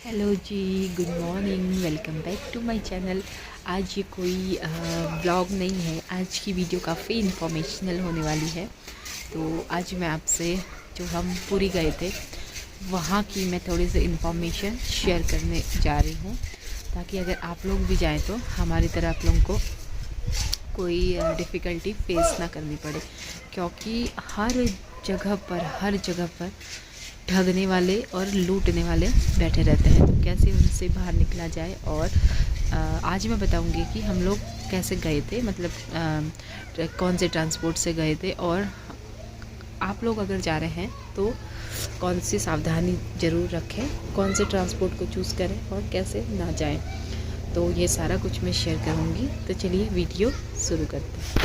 Hello जी, good morning. Welcome back to my channel. आज ये कोई ब्लॉग नहीं है। आज की वीडियो काफ़ी इन्फॉर्मेशनल होने वाली है। तो आज मैं आपसे जो हम पुरी गए थे वहाँ की मैं थोड़ी सी इन्फॉर्मेशन शेयर करने जा रही हूँ, ताकि अगर आप लोग भी जाएँ तो हमारी तरह आप लोगों को कोई डिफ़िकल्टी फेस ना करनी पड़े, क्योंकि हर जगह पर ठगने वाले और लूटने वाले बैठे रहते हैं। तो कैसे उनसे बाहर निकला जाए, और आज मैं बताऊंगी कि हम लोग कैसे गए थे, मतलब कौन से ट्रांसपोर्ट से गए थे, और आप लोग अगर जा रहे हैं तो कौन सी सावधानी ज़रूर रखें, कौन से ट्रांसपोर्ट को चूज़ करें और कैसे ना जाएं। तो ये सारा कुछ मैं शेयर करूँगी। तो चलिए वीडियो शुरू करते हैं।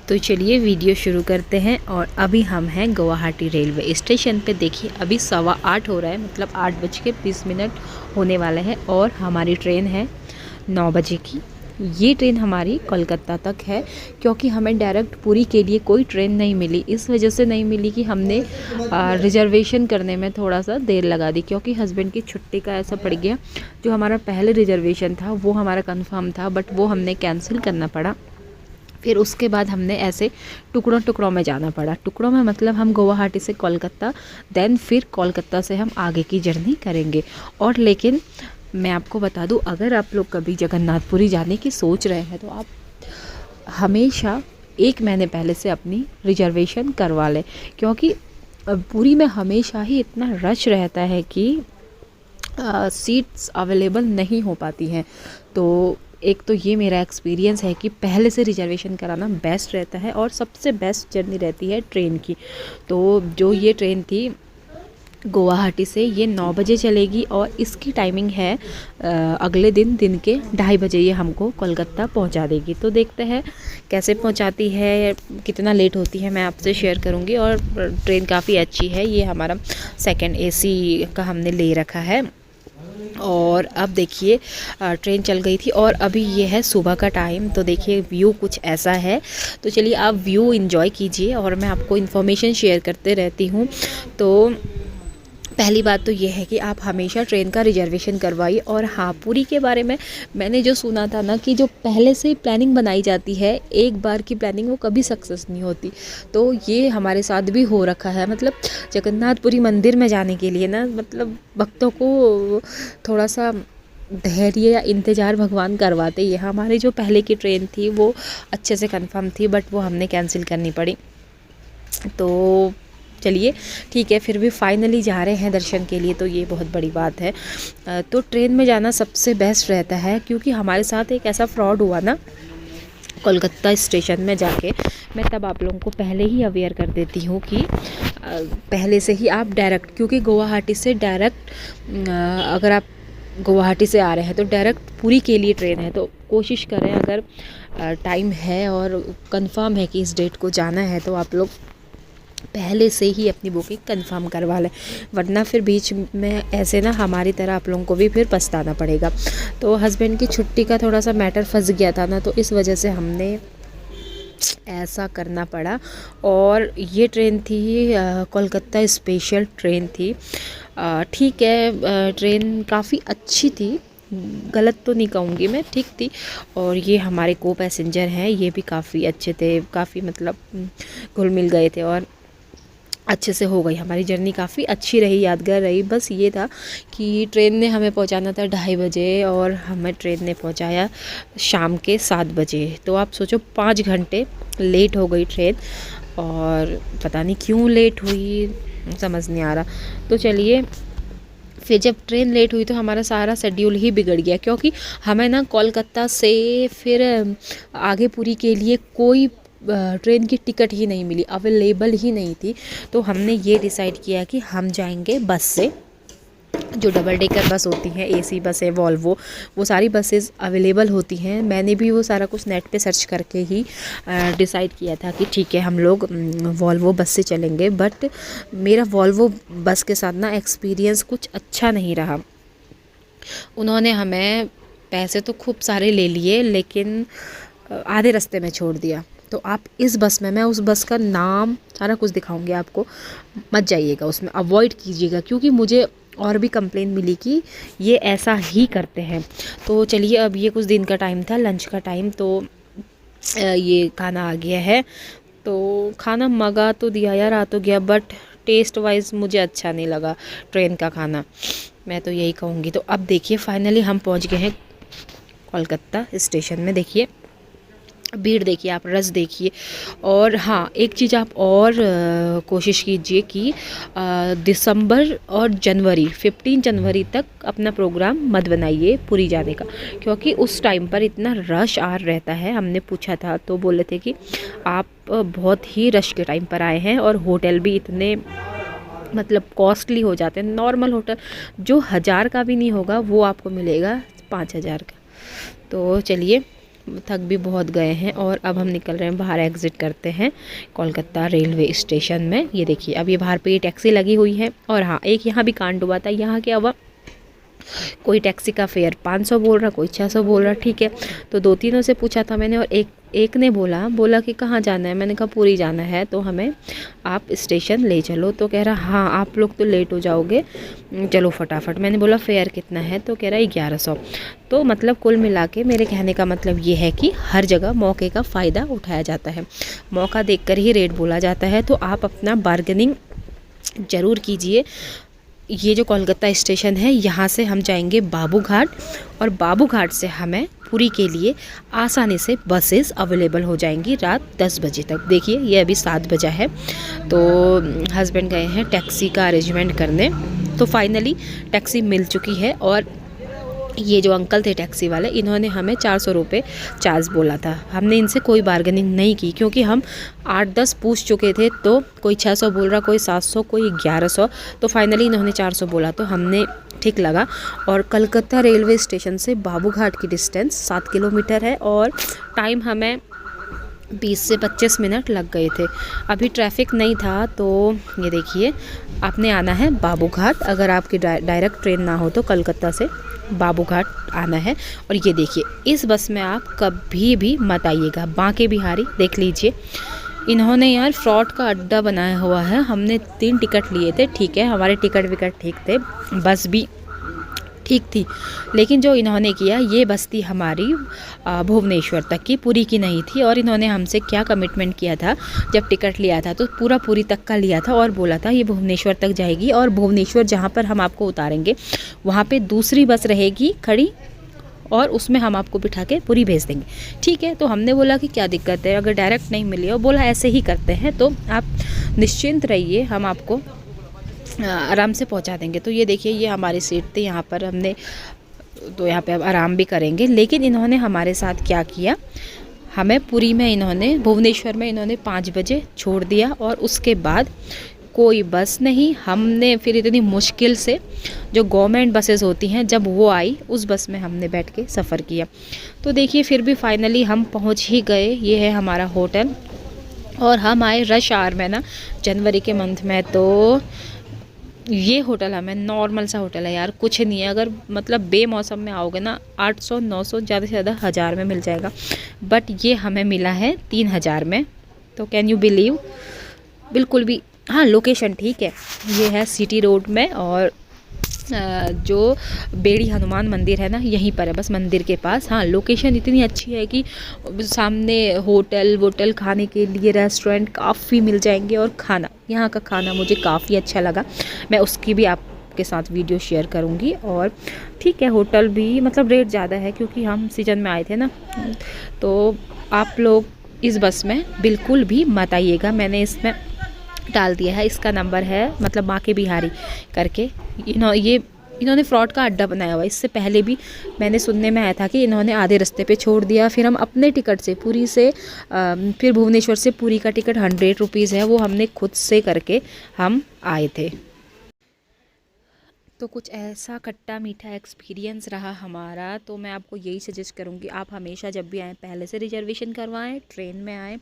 तो चलिए वीडियो शुरू करते हैं। और अभी हम हैं गुवाहाटी रेलवे स्टेशन पे। देखिए अभी 8:15 हो रहा है, मतलब 8:20 होने वाले हैं, और हमारी ट्रेन है 9 बजे की। ये ट्रेन हमारी कोलकाता तक है, क्योंकि हमें डायरेक्ट पुरी के लिए कोई ट्रेन नहीं मिली। इस वजह से नहीं मिली कि हमने रिजर्वेशन करने में थोड़ा सा देर लगा दी, क्योंकि हस्बैंड की छुट्टी का ऐसा पड़ गया। जो हमारा पहले रिजर्वेशन था वो हमारा कंफर्म था, बट वो हमने कैंसिल करना पड़ा। फिर उसके बाद हमने ऐसे टुकड़ों टुकड़ों में जाना पड़ा। टुकड़ों में मतलब हम गुवाहाटी से कोलकाता, देन फिर कोलकाता से हम आगे की जर्नी करेंगे। और लेकिन मैं आपको बता दूं, अगर आप लोग कभी जगन्नाथपुरी जाने की सोच रहे हैं तो आप हमेशा 1 महीने पहले से अपनी रिजर्वेशन करवा लें, क्योंकि पुरी में हमेशा ही इतना रश रहता है कि सीट्स अवेलेबल नहीं हो पाती हैं। तो एक तो ये मेरा एक्सपीरियंस है कि पहले से रिजर्वेशन कराना बेस्ट रहता है, और सबसे बेस्ट जर्नी रहती है ट्रेन की। तो जो ये ट्रेन थी गुवाहाटी से, ये 9 बजे चलेगी, और इसकी टाइमिंग है अगले दिन के 2:30 बजे ये हमको कोलकाता पहुंचा देगी। तो देखते हैं कैसे पहुंचाती है, कितना लेट होती है, मैं आपसे शेयर करूंगी। और ट्रेन काफ़ी अच्छी है। ये हमारा सेकंड एसी का हमने ले रखा है। और अब देखिए ट्रेन चल गई थी, और अभी ये है सुबह का टाइम। तो देखिए व्यू कुछ ऐसा है। तो चलिए आप व्यू एंजॉय कीजिए, और मैं आपको इन्फॉर्मेशन शेयर करते रहती हूँ। तो पहली बात तो ये है कि आप हमेशा ट्रेन का रिजर्वेशन करवाइए। और हाँ, पुरी के बारे में मैंने जो सुना था ना, कि जो पहले से प्लानिंग बनाई जाती है, एक बार की प्लानिंग वो कभी सक्सेस नहीं होती। तो ये हमारे साथ भी हो रखा है। मतलब जगन्नाथपुरी मंदिर में जाने के लिए ना, मतलब भक्तों को थोड़ा सा धैर्य या इंतज़ार भगवान करवाते ही है। हमारी जो पहले की ट्रेन थी वो अच्छे से कंफर्म थी, बट वो हमने कैंसिल करनी पड़ी। तो चलिए ठीक है, फिर भी फाइनली जा रहे हैं दर्शन के लिए, तो ये बहुत बड़ी बात है। तो ट्रेन में जाना सबसे बेस्ट रहता है, क्योंकि हमारे साथ एक ऐसा फ्रॉड हुआ ना कोलकाता स्टेशन में जाके। मैं तब आप लोगों को पहले ही अवेयर कर देती हूँ कि पहले से ही आप डायरेक्ट, क्योंकि गुवाहाटी से डायरेक्ट अगर आप गुवाहाटी से आ रहे हैं तो डायरेक्ट पुरी के लिए ट्रेन है। तो कोशिश करें, अगर टाइम है और कंफर्म है कि इस डेट को जाना है, तो आप लोग पहले से ही अपनी बुकिंग कंफर्म करवा लें, वरना फिर बीच में ऐसे ना हमारी तरह आप लोगों को भी फिर पछताना पड़ेगा। तो हस्बैंड की छुट्टी का थोड़ा सा मैटर फंस गया था ना, तो इस वजह से हमने ऐसा करना पड़ा। और ये ट्रेन थी कोलकाता स्पेशल ट्रेन थी। ठीक है, ट्रेन काफ़ी अच्छी थी, गलत तो नहीं कहूँगी मैं, ठीक थी। और ये हमारे को पैसेंजर हैं, ये भी काफ़ी अच्छे थे, काफ़ी मतलब घुल मिल गए थे, और अच्छे से हो गई हमारी जर्नी, काफ़ी अच्छी रही, यादगार रही। बस ये था कि ट्रेन ने हमें पहुंचाना था 2:30 बजे, और हमें ट्रेन ने पहुंचाया शाम के 7 बजे। तो आप सोचो 5 घंटे लेट हो गई ट्रेन, और पता नहीं क्यों लेट हुई, समझ नहीं आ रहा। तो चलिए, फिर जब ट्रेन लेट हुई तो हमारा सारा शेड्यूल ही बिगड़ गया, क्योंकि हमें ना कोलकाता से फिर आगे पुरी के लिए कोई ट्रेन की टिकट ही नहीं मिली, अवेलेबल ही नहीं थी। तो हमने ये डिसाइड किया कि हम जाएंगे बस से। जो डबल डेकर बस होती हैं, एसी बस है, वॉल्वो, वो सारी बसेस अवेलेबल होती हैं। मैंने भी वो सारा कुछ नेट पे सर्च करके ही डिसाइड किया था कि ठीक है हम लोग वॉल्वो बस से चलेंगे। बट मेरा वॉल्वो बस के साथ ना एक्सपीरियंस कुछ अच्छा नहीं रहा। उन्होंने हमें पैसे तो खूब सारे ले लिए, लेकिन आधे रास्ते में छोड़ दिया। तो आप इस बस में, मैं उस बस का नाम सारा कुछ दिखाऊंगी आपको, मत जाइएगा उसमें, अवॉइड कीजिएगा। क्योंकि मुझे और भी कंप्लेन मिली कि ये ऐसा ही करते हैं। तो चलिए, अब ये कुछ दिन का टाइम था, लंच का टाइम, तो ये खाना आ गया है। तो खाना मंगा तो दिया यार, आ तो गया, बट टेस्ट वाइज मुझे अच्छा नहीं लगा ट्रेन का खाना, मैं तो यही कहूँगी। तो अब देखिए फाइनली हम पहुँच गए हैं कोलकाता स्टेशन में। देखिए भीड़ देखिए, आप रश देखिए। और हाँ, एक चीज़ आप और कोशिश कीजिए कि दिसंबर और जनवरी 15 जनवरी तक अपना प्रोग्राम मत बनाइए पुरी जाने का, क्योंकि उस टाइम पर इतना रश आ रहता है। हमने पूछा था तो बोले थे कि आप बहुत ही रश के टाइम पर आए हैं, और होटल भी इतने मतलब कॉस्टली हो जाते हैं। नॉर्मल होटल जो 1000 का भी नहीं होगा वो आपको मिलेगा 5000 का। तो चलिए, थक भी बहुत गए हैं और अब हम निकल रहे हैं बाहर, एग्ज़िट करते हैं कोलकाता रेलवे स्टेशन में। ये देखिए, अब ये बाहर पे ये टैक्सी लगी हुई है। और हाँ, एक यहाँ भी कांड हुआ था। यहाँ क्या हुआ, कोई टैक्सी का फेयर 500 बोल रहा, कोई 600 बोल रहा, ठीक है। तो 2-3 से पूछा था मैंने, और एक ने बोला कि कहाँ जाना है। मैंने कहा पूरी जाना है, तो हमें आप स्टेशन ले चलो। तो कह रहा हाँ आप लोग तो लेट हो जाओगे, चलो फटाफट। मैंने बोला फेयर कितना है, तो कह रहा 1100। तो मतलब कुल मिला के मेरे कहने का मतलब ये है कि हर जगह मौके का फ़ायदा उठाया जाता है, मौका देखकर ही रेट बोला जाता है। तो आप अपना बार्गेनिंग ज़रूर कीजिए। ये जो कोलकाता स्टेशन है, यहाँ से हम जाएंगे बाबू घाट, और बाबू घाट से हमें पुरी के लिए आसानी से बसेस अवेलेबल हो जाएंगी रात 10 बजे तक। देखिए ये अभी 7 बजा है, तो हस्बैंड गए हैं टैक्सी का अरेंजमेंट करने। तो फाइनली टैक्सी मिल चुकी है, और ये जो अंकल थे टैक्सी वाले, इन्होंने हमें 400 रुपये चार्ज बोला था। हमने इनसे कोई बार्गेनिंग नहीं की, क्योंकि हम 8-10 पूछ चुके थे। तो कोई 600 बोल रहा, कोई 700, कोई 1100। तो फाइनली इन्होंने 400 बोला, तो हमने ठीक लगा। और कलकत्ता रेलवे स्टेशन से बाबू घाट की डिस्टेंस 7 किलोमीटर है, और टाइम हमें 20 से 25 मिनट लग गए थे। अभी ट्रैफिक नहीं था। तो ये देखिए, आपने आना है बाबू घाट। अगर आपकी डायरेक्ट ट्रेन ना हो तो कलकत्ता से बाबू घाट आना है। और ये देखिए, इस बस में आप कभी भी मत आइएगा, बांके बिहारी। देख लीजिए, इन्होंने यार फ्रॉड का अड्डा बनाया हुआ है। हमने 3 टिकट लिए थे, ठीक है, हमारे टिकट विकट ठीक थे, बस भी ठीक थी, लेकिन जो इन्होंने किया, ये बस थी हमारी भुवनेश्वर तक की, पुरी की नहीं थी। और इन्होंने हमसे क्या कमिटमेंट किया था, जब टिकट लिया था तो पूरा पुरी तक का लिया था, और बोला था ये भुवनेश्वर तक जाएगी, और भुवनेश्वर जहाँ पर हम आपको उतारेंगे वहाँ पे दूसरी बस रहेगी खड़ी, और उसमें हम आपको बिठा के पुरी भेज देंगे, ठीक है। तो हमने बोला कि क्या दिक्कत है, अगर डायरेक्ट नहीं मिली, और बोला ऐसे ही करते हैं, तो आप निश्चिंत रहिए, हम आपको आराम से पहुंचा देंगे। तो ये देखिए, ये हमारी सीट थी, यहाँ पर हमने तो यहाँ पे अब आराम भी करेंगे। लेकिन इन्होंने हमारे साथ क्या किया, हमें पुरी में इन्होंने, भुवनेश्वर में इन्होंने 5 बजे छोड़ दिया, और उसके बाद कोई बस नहीं। हमने फिर इतनी मुश्किल से, जो गवर्नमेंट बसेस होती हैं जब वो आई, उस बस में हमने बैठ के सफ़र किया। तो देखिए, फिर भी फाइनली हम पहुँच ही गए। ये है हमारा होटल, और हम आए रश आवर में ना, जनवरी के मंथ में। तो ये होटल हमें, नॉर्मल सा होटल है यार, कुछ नहीं है। अगर मतलब बेमौसम में आओगे ना, 800-900, ज़्यादा से ज़्यादा 1000 में मिल जाएगा, बट ये हमें मिला है 3000 में। तो कैन यू बिलीव, बिल्कुल भी। हाँ, लोकेशन ठीक है, ये है सिटी रोड में, और जो बेड़ी हनुमान मंदिर है ना, यहीं पर है, बस मंदिर के पास। हाँ, लोकेशन इतनी अच्छी है कि सामने होटल वोटल, खाने के लिए रेस्टोरेंट काफ़ी मिल जाएंगे। और खाना, यहाँ का खाना मुझे काफ़ी अच्छा लगा, मैं उसकी भी आपके साथ वीडियो शेयर करूँगी। और ठीक है, होटल भी मतलब रेट ज़्यादा है, क्योंकि हम सीजन में आए थे ना। तो आप लोग इस बस में बिल्कुल भी मत आइएगा। मैंने इसमें डाल दिया है, इसका नंबर है, मतलब बांके बिहारी करके। इन्होंने फ्रॉड का अड्डा बनाया हुआ है। इससे पहले भी मैंने सुनने में आया था कि इन्होंने आधे रास्ते पे छोड़ दिया। फिर हम अपने टिकट से पुरी से, फिर भुवनेश्वर से पुरी का टिकट 100 रुपीज़ है, वो हमने खुद से करके हम आए थे। तो कुछ ऐसा खट्टा मीठा एक्सपीरियंस रहा हमारा। तो मैं आपको यही सजेस्ट करूँगी, आप हमेशा जब भी आएँ पहले से रिजर्वेशन करवाएं, ट्रेन में आएँ।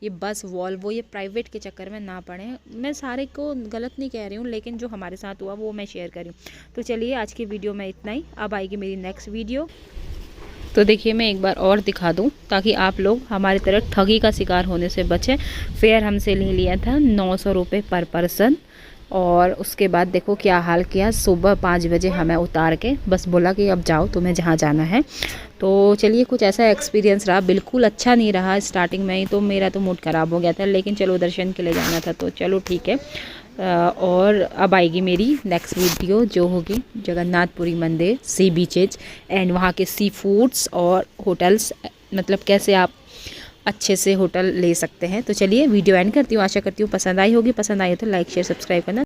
ये बस वॉल्वो, ये प्राइवेट के चक्कर में ना पड़ें। मैं सारे को गलत नहीं कह रही हूँ, लेकिन जो हमारे साथ हुआ वो मैं शेयर कर रही हूँ। तो चलिए, आज की वीडियो में इतना ही। अब आएगी मेरी नेक्स्ट वीडियो। तो देखिए, मैं एक बार और दिखा दूं, ताकि आप लोग हमारी तरह ठगी का शिकार होने से बचें। फेयर हमसे ले लिया था 900 रुपये पर पर्सन, और उसके बाद देखो क्या हाल किया, सुबह 5 बजे हमें उतार के बस बोला कि अब जाओ तुम्हें जहाँ जाना है। तो चलिए कुछ ऐसा एक्सपीरियंस रहा, बिल्कुल अच्छा नहीं रहा। स्टार्टिंग में ही तो मेरा तो मूड ख़राब हो गया था, लेकिन चलो दर्शन के लिए जाना था तो चलो ठीक है। और अब आएगी मेरी नेक्स्ट वीडियो जो होगी जगन्नाथपुरी मंदिर, सी बीचेज एंड वहाँ के सी फूड्स और होटल्स, मतलब कैसे आप अच्छे से होटल ले सकते हैं। तो चलिए वीडियो एंड करती हूँ, आशा करती हूँ पसंद आई होगी। पसंद आई हो तो लाइक शेयर सब्सक्राइब करना।